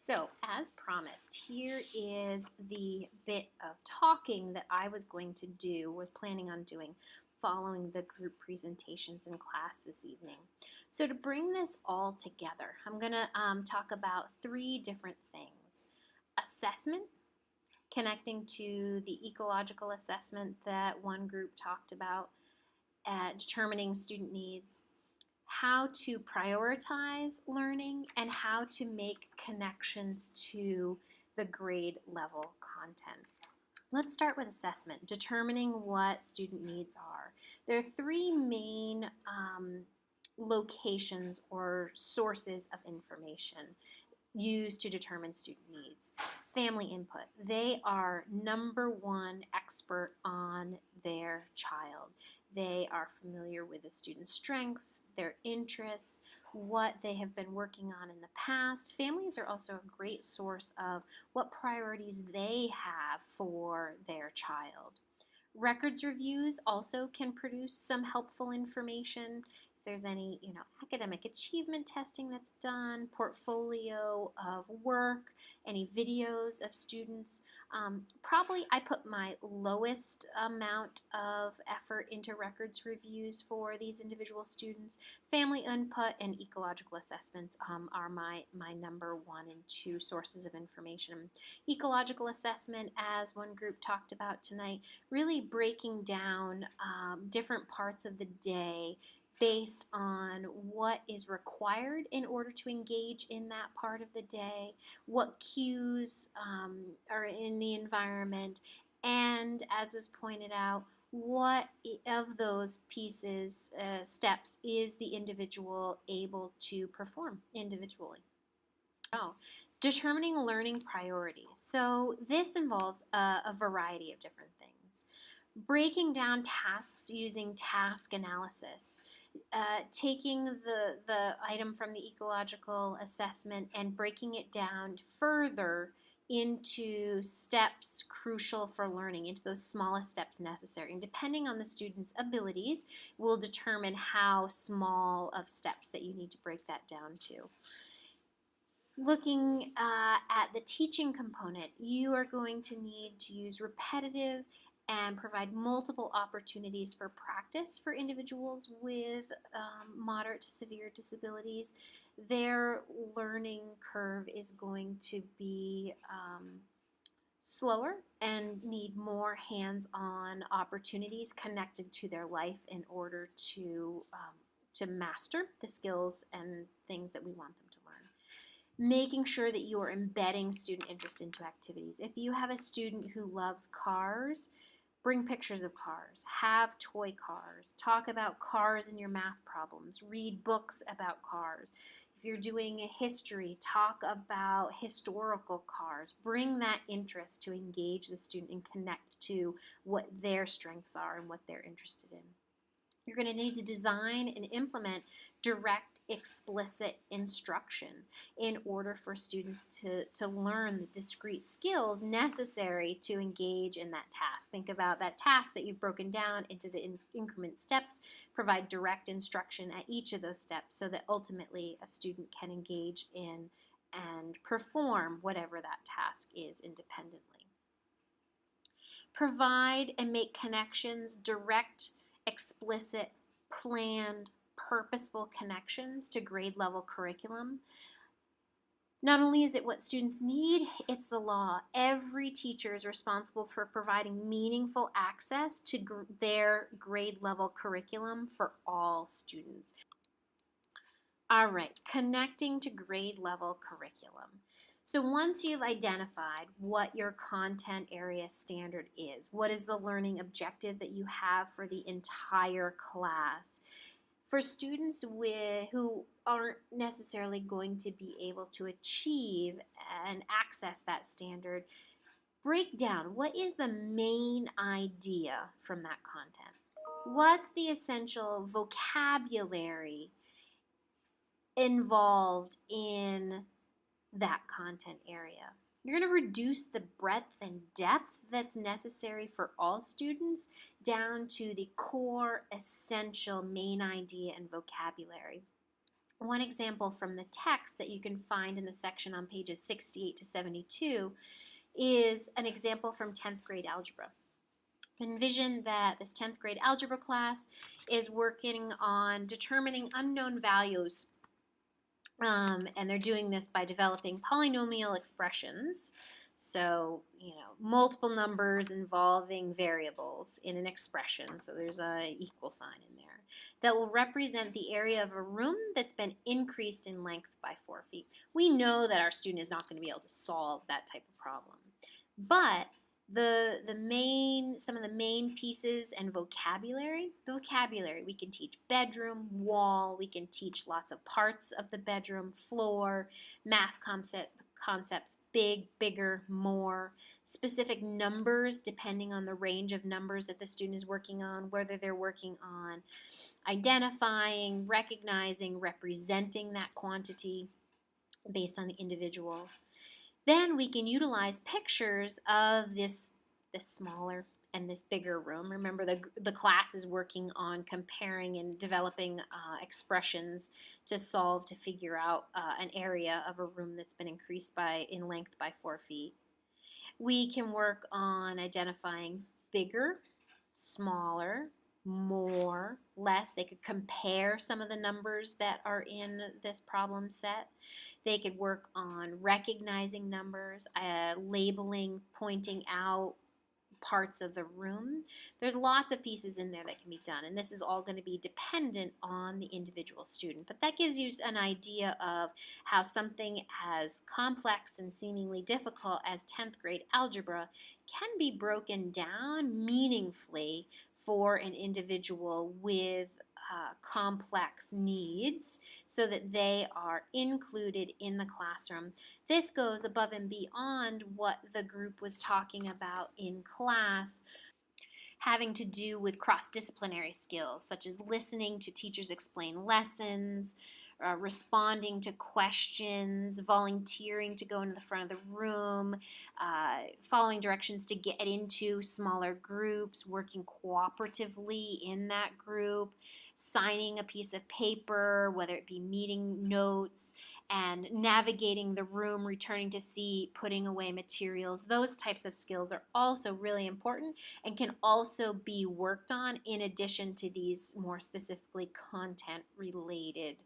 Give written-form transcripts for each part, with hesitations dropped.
So, as promised, here is the bit of talking that I was going to do, was planning on doing following the group presentations in class this evening. So, to bring this all together, I'm going to talk about three different things: assessment, connecting to the ecological assessment that one group talked about, determining student needs, how to prioritize learning, and how to make connections to the grade level content. Let's start with assessment, determining what student needs are. There are three main locations or sources of information used to determine student needs. Family input. They are number one expert on their child. They are familiar with the student's strengths, their interests, what they have been working on in the past. Families are also a great source of what priorities they have for their child. Records reviews also can produce some helpful information. If there's any, academic achievement testing that's done, portfolio of work, any videos of students. Probably I put my lowest amount of effort into records reviews for these individual students. Family input and ecological assessments are my number one and two sources of information. Ecological assessment, as one group talked about tonight, really breaking down different parts of the day based on what is required in order to engage in that part of the day, what cues are in the environment, and as was pointed out, what of those pieces, steps, is the individual able to perform individually. Oh, determining learning priorities. So this involves a variety of different things. Breaking down tasks using task analysis. Taking the item from the ecological assessment and breaking it down further into steps crucial for learning, into those smallest steps necessary. And depending on the student's abilities, will determine how small of steps that you need to break that down to. Looking at the teaching component, you are going to need to use repetitive and provide multiple opportunities for practice for individuals with moderate to severe disabilities. Their learning curve is going to be slower and need more hands-on opportunities connected to their life in order to master the skills and things that we want them to learn. Making sure that you are embedding student interest into activities. If you have a student who loves cars, bring pictures of cars, have toy cars, talk about cars in your math problems, read books about cars. If you're doing a history, talk about historical cars. Bring that interest to engage the student and connect to what their strengths are and what they're interested in. You're going to need to design and implement direct, explicit instruction in order for students to learn the discrete skills necessary to engage in that task. Think about that task that you've broken down into the increment steps. Provide direct instruction at each of those steps so that ultimately a student can engage in and perform whatever that task is independently. Provide and make connections, direct, explicit, planned, purposeful connections to grade level curriculum. Not only is it what students need, it's the law. Every teacher is responsible for providing meaningful access to their grade level curriculum for all students. All right, connecting to grade level curriculum. So once you've identified what your content area standard is, what is the learning objective that you have for the entire class, for students who aren't necessarily going to be able to achieve and access that standard, break down what is the main idea from that content. What's the essential vocabulary involved in that content area? You're going to reduce the breadth and depth that's necessary for all students down to the core, essential, main idea and vocabulary. One example from the text that you can find in the section on pages 68 to 72 is an example from 10th grade algebra. Envision that this 10th grade algebra class is working on determining unknown values, and they're doing this by developing polynomial expressions. So, multiple numbers involving variables in an expression. So there's a equal sign in there that will represent the area of a room that's been increased in length by 4 feet. We know that our student is not going to be able to solve that type of problem, but some of the main pieces and vocabulary. The vocabulary, we can teach bedroom, wall, we can teach lots of parts of the bedroom, floor, math concepts, big, bigger, more, specific numbers depending on the range of numbers that the student is working on, whether they're working on identifying, recognizing, representing that quantity based on the individual. Then we can utilize pictures of this smaller and this bigger room. Remember, the class is working on comparing and developing expressions to figure out an area of a room that's been increased in length by 4 feet. We can work on identifying bigger, smaller, more, less. They could compare some of the numbers that are in this problem set. They could work on recognizing numbers, labeling, pointing out parts of the room. There's lots of pieces in there that can be done, and this is all going to be dependent on the individual student. But that gives you an idea of how something as complex and seemingly difficult as 10th grade algebra can be broken down meaningfully for an individual with complex needs so that they are included in the classroom. This goes above and beyond what the group was talking about in class, having to do with cross-disciplinary skills, such as listening to teachers explain lessons, responding to questions, volunteering to go into the front of the room, following directions to get into smaller groups, working cooperatively in that group, signing a piece of paper, whether it be meeting notes, and navigating the room, returning to seat, putting away materials. Those types of skills are also really important and can also be worked on in addition to these more specifically content-related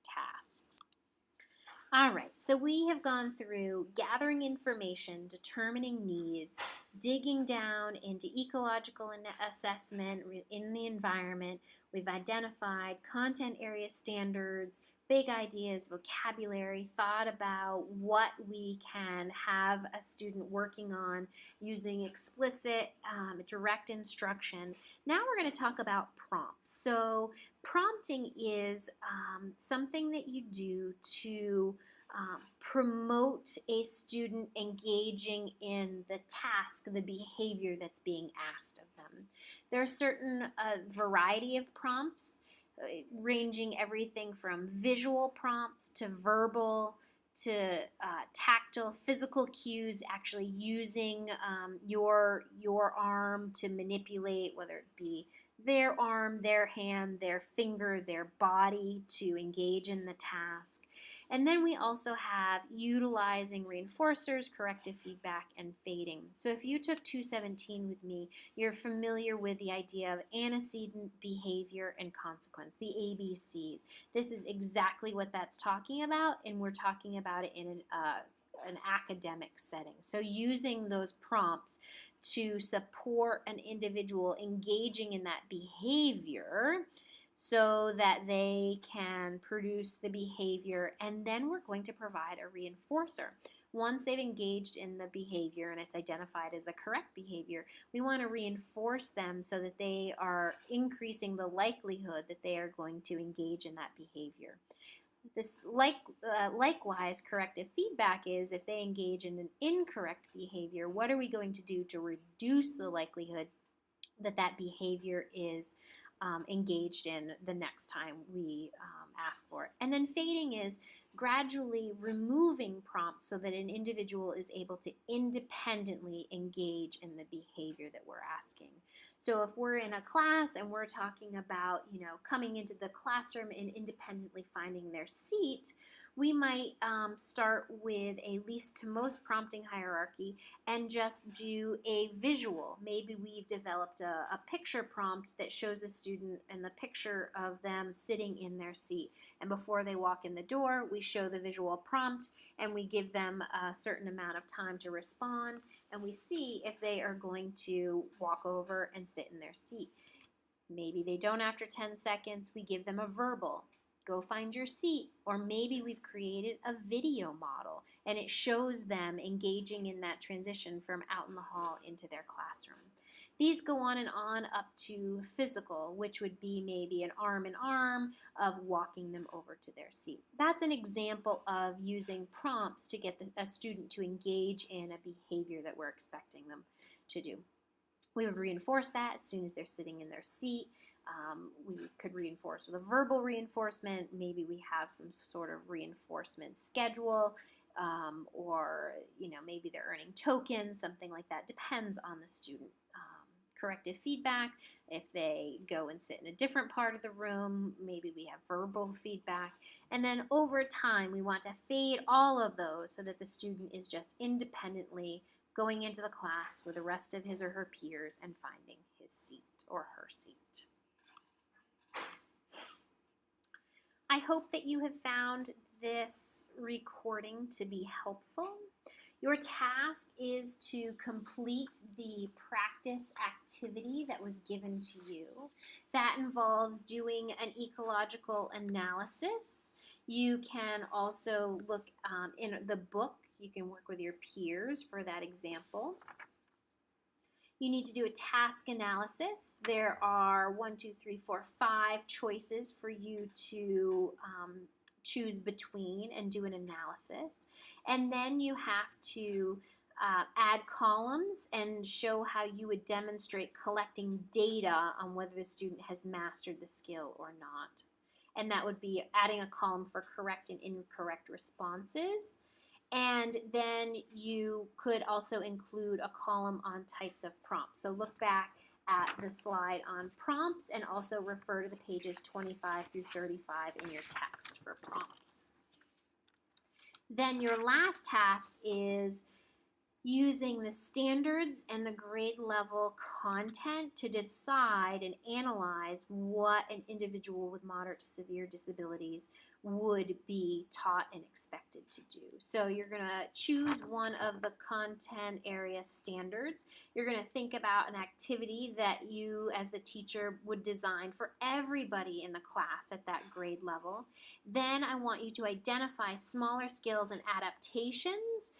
tasks. All right, so we have gone through gathering information, determining needs, digging down into ecological assessment in the environment. We've identified content area standards, big ideas, vocabulary, thought about what we can have a student working on using explicit, direct instruction. Now we're going to talk about prompts. So prompting is something that you do to promote a student engaging in the task, the behavior that's being asked of them. There are certain variety of prompts, ranging everything from visual prompts to verbal to tactile, physical cues, actually using your arm to manipulate, whether it be their arm, their hand, their finger, their body to engage in the task. And then we also have utilizing reinforcers, corrective feedback, and fading. So if you took 217 with me, you're familiar with the idea of antecedent, behavior, and consequence, the ABCs. This is exactly what that's talking about, and we're talking about it in an academic setting. So using those prompts to support an individual engaging in that behavior so that they can produce the behavior, and then we're going to provide a reinforcer. Once they've engaged in the behavior and it's identified as the correct behavior, we want to reinforce them so that they are increasing the likelihood that they are going to engage in that behavior. This likewise, corrective feedback is if they engage in an incorrect behavior, what are we going to do to reduce the likelihood that that behavior is engaged in the next time we ask for it. And then fading is gradually removing prompts so that an individual is able to independently engage in the behavior that we're asking. So if we're in a class and we're talking about, coming into the classroom and independently finding their seat, we might start with a least to most prompting hierarchy and just do a visual. Maybe we've developed a picture prompt that shows the student and the picture of them sitting in their seat. And before they walk in the door, we show the visual prompt and we give them a certain amount of time to respond, and we see if they are going to walk over and sit in their seat. Maybe they don't after 10 seconds. We give them a verbal, go find your seat. Or maybe we've created a video model and it shows them engaging in that transition from out in the hall into their classroom. These go on and on up to physical, which would be maybe an arm in arm of walking them over to their seat. That's an example of using prompts to get a student to engage in a behavior that we're expecting them to do. We would reinforce that as soon as they're sitting in their seat. We could reinforce with a verbal reinforcement. Maybe we have some sort of reinforcement schedule, or maybe they're earning tokens, something like that. Depends on the student. Corrective feedback. If they go and sit in a different part of the room, maybe we have verbal feedback. And then over time, we want to fade all of those so that the student is just independently going into the class with the rest of his or her peers and finding his seat or her seat. I hope that you have found this recording to be helpful. Your task is to complete the practice activity that was given to you. That involves doing an ecological analysis. You can also look in the book. You can work with your peers for that example. You need to do a task analysis. There are 5 choices for you to choose between and do an analysis. And then you have to add columns and show how you would demonstrate collecting data on whether the student has mastered the skill or not. And that would be adding a column for correct and incorrect responses. And then you could also include a column on types of prompts. So look back at the slide on prompts and also refer to the pages 25 through 35 in your text for prompts. Then your last task is using the standards and the grade level content to decide and analyze what an individual with moderate to severe disabilities would be taught and expected to do. So you're going to choose one of the content area standards. You're going to think about an activity that you as the teacher would design for everybody in the class at that grade level. Then I want you to identify smaller skills and adaptations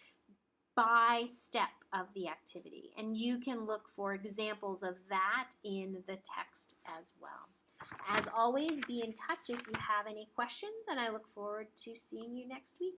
by step of the activity. And you can look for examples of that in the text as well. As always, be in touch if you have any questions, and I look forward to seeing you next week.